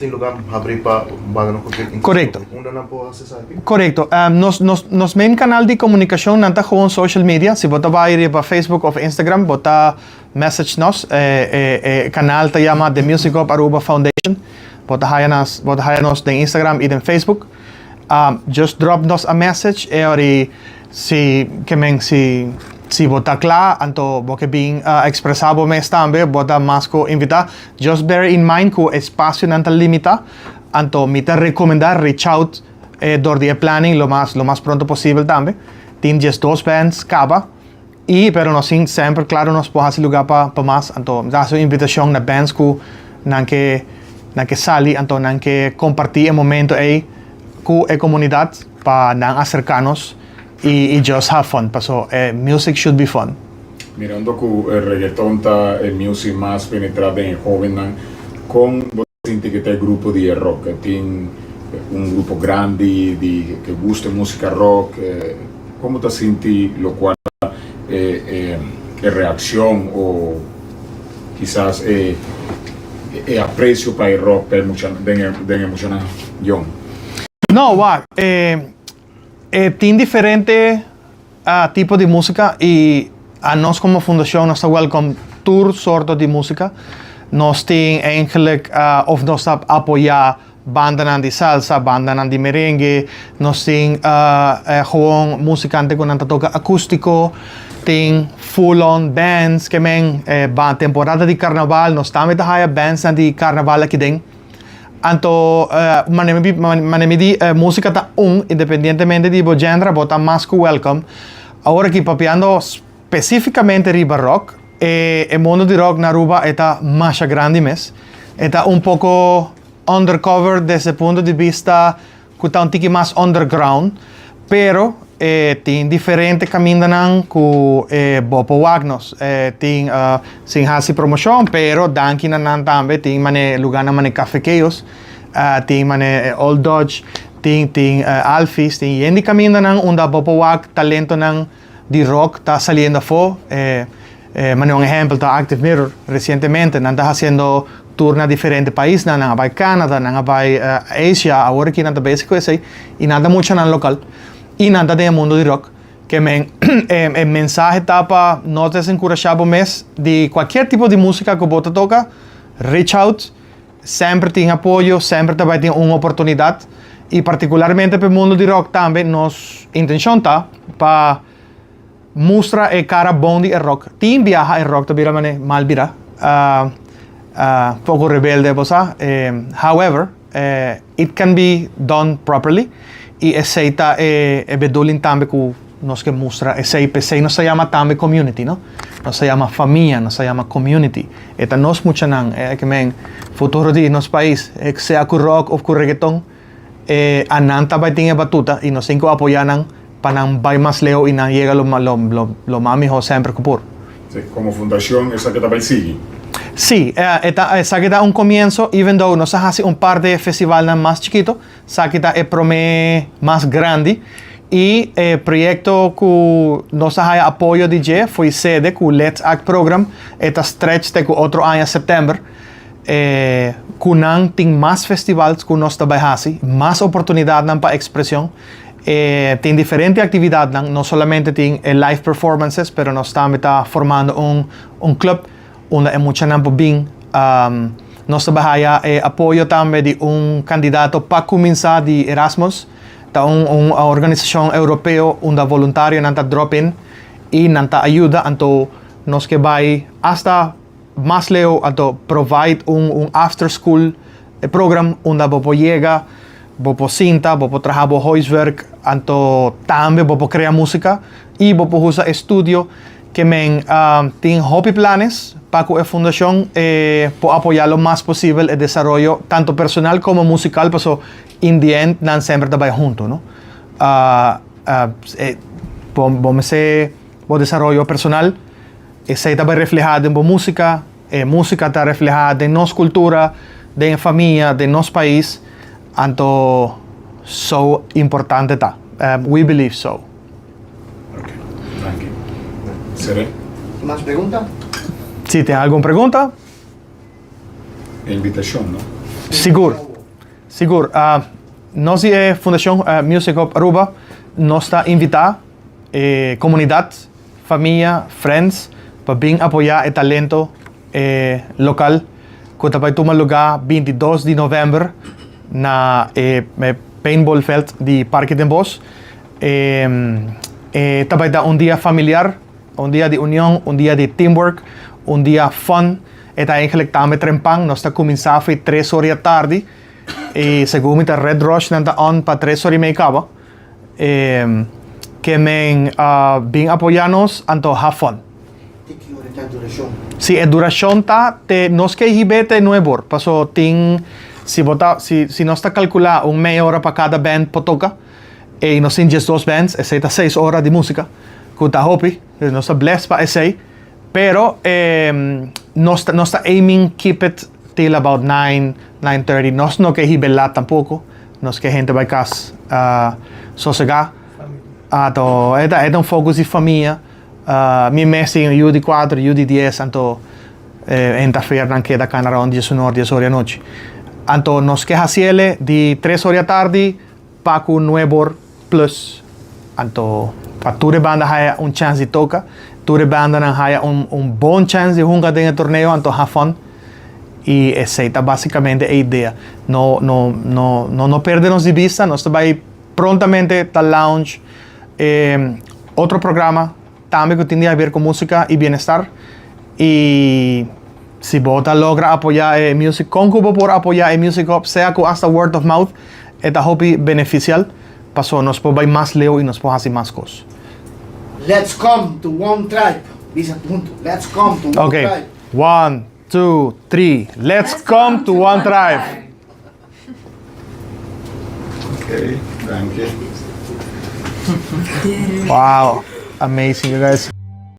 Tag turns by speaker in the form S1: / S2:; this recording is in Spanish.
S1: Sin lugar abrir para
S2: Correcto.
S1: Correcto.
S2: Correcto. Nos main canal de comunicação nanta gewoon social media. Se bota vai ir para Facebook ou Instagram, bota message nos. Canal te llama The Music of Aruba Foundation. Bota haya nos de Instagram e de Facebook. Just drop nos a message e ori si bota klar anto boke bing expresabo mes tambe bota masko invita. Just bear in mind que espacio nanta limita anto mita recomendar reach out door the planning lo más pronto posible tambe. Tin just 2 bands caba pero nos sin sempre claro nos puede hacer lugar pa más anto da su invitación na bands ku nanke sali anto nanke compartir el momento ku comunidad pa nang acercarnos y just have fun. Paso, music should be fun.
S3: Mirando que el reggaetón está el music más penetrado en joven, con vos sientes que está el grupo de rock, que tiene un grupo grande que gusta música rock, ¿cómo te sientes lo cual reacción o quizás aprecio para el rock de emocionar John?
S2: No, va. Tiene diferentes tipos de música y a nos como fundación nos igual con tour sortos de música. Nos tiene eigenlijk of nos apoya bandas de salsa, bandas de merengue, nos tiene gewoon musicante con toca acústico, tiene full on bands que men temporada de carnaval, nos también hay bands de carnaval aquí dentro. Anto manemidi música ta independientemente di genre bota más que welcome. Ahora que papiando específicamente riba rock, el mundo di rock na Aruba está más grande mes. Está un poco undercover desde el punto de vista que está un tiki más underground, pero tiene diferentes caminos que bopo wagnos. Tiene sin hacer promoción, pero danki nan también tiene lugar na mane cafequeos, tiene Old Dodge, tiene Alphys, tiene yendi camino nan unda bopo wag talento nan di rock está saliendo fo. Mane un ejemplo está Active Mirror recientemente nan está haciendo tour na diferentes países, nan vai Canadá, nan vai Asia, ahora que nada básico es ahí y nada mucho nan local. Y nada del mundo de rock, que el mensaje está para no desencorajar mes de cualquier tipo de música que vos toca, reach out, siempre tiene apoyo, siempre te va a tener una oportunidad, y particularmente para el mundo de rock también, nos intención está para mostrar el cara bon de rock. Tiene viaja el rock, te mal vira, poco rebelde, however, it can be done properly. Y ese está bedulin también que nos que muestra ese no se llama también community, no se llama familia, no se llama community. Esta no es mucho nan que men futuro de nos país sea ku rock o ku reggaeton ananta va tiene batuta y nos cinco apoyanan para nan vai más leo y nan llega lo mami o siempre por.
S3: Sí, como fundación esa que está sigue.
S2: Sí, esa que da un comienzo, even though nos hace un par de festivales más chiquitos, esa que da el promedio más grande y el proyecto que nos hace apoyo de fue sede con Let's Act Program, esta stretch de otro año septiembre, que tiene más festivales que nos trabaja más oportunidades para expresión. Tiene diferentes actividades, no solamente tiene live performances, pero nos también está formando un club donde mucha nampo bien nos trabaja apoyo también de un candidato para comenzar de Erasmus, de una organización europea donde voluntario nanta drop-in y nanta ayuda anto nos que va hasta más leo anto provide un after school program donde bopo llega bopo cinta bopo trabaja huiswerk anto también bopo crea música y bopo usa estudio que tiene hobby planes para que la fundación pueda apoyar lo más posible el desarrollo tanto personal como musical, pero in the end nan siempre trabajan juntos, ¿no? Vamos a hacer desarrollo personal, se está reflejado en música, música está reflejada en nuestra cultura, de familia, de nuestro país, anto so importante está. We believe so.
S3: Okay, thank you. ¿Seré?
S1: ¿Más preguntas?
S2: Si tienes alguna pregunta,
S3: Invitación, ¿no?
S2: seguro. Siguro. Nós é Fundação Music of Aruba. Nós está invitar comunidade, família, friends para vir apoiar o talento local. Que vai tomar lugar 22 de novembro na paintball field de Parque den Bosch. Vai dar dia familiar, dia de união, dia de teamwork, dia fun. Eta eigenlijk também trempang, nós está começar a 3 horas da tarde. E segundo a Red Rush nanta on para 3 horas e meia acaba. Que men bem apoiar-nos, então have fun.
S1: Que hora está a duração?
S2: Si a duração tá, nós que hibete não é bom. Passou tem, se nós está calcular meia hora para cada band para tocar, e nós temos 2 bands, é 6 horas de música, que está hopi, nós está blessed para esse, pero nós está aiming keep it till about 9:30. Nós não que hibelar tampouco, nós que gente vai casa sossegar. Então, é um foco de família. Mi messi in UD4, UD10, então enta-feira não queda cá na ronda 10 horas da noite. Então, nós que hacemos de 3 horas da tarde para 9 horas plus. Então, para toda banda haya chance de tocar, toda banda não haya bom chance de jogar dentro do torneio, então have fun. E essa é basicamente a ideia. Não perdermos de vista, nós vai prontamente para lounge. Outro programa também que tem a ver com música e bem-estar. E se você logra apoiar a Music Concubo por apoiar a Music Hub, seja com hasta word of mouth, é hobby beneficial. Passou, nós podemos mais leo e nós podemos fazer mais coisas.
S1: Let's come to one tribe. Dice punto. Let's come to one
S2: Okay,
S1: tribe.
S2: 1, 2, 3. Let's come to one tribe.
S3: Okay, thank you.
S2: Wow, amazing, you guys.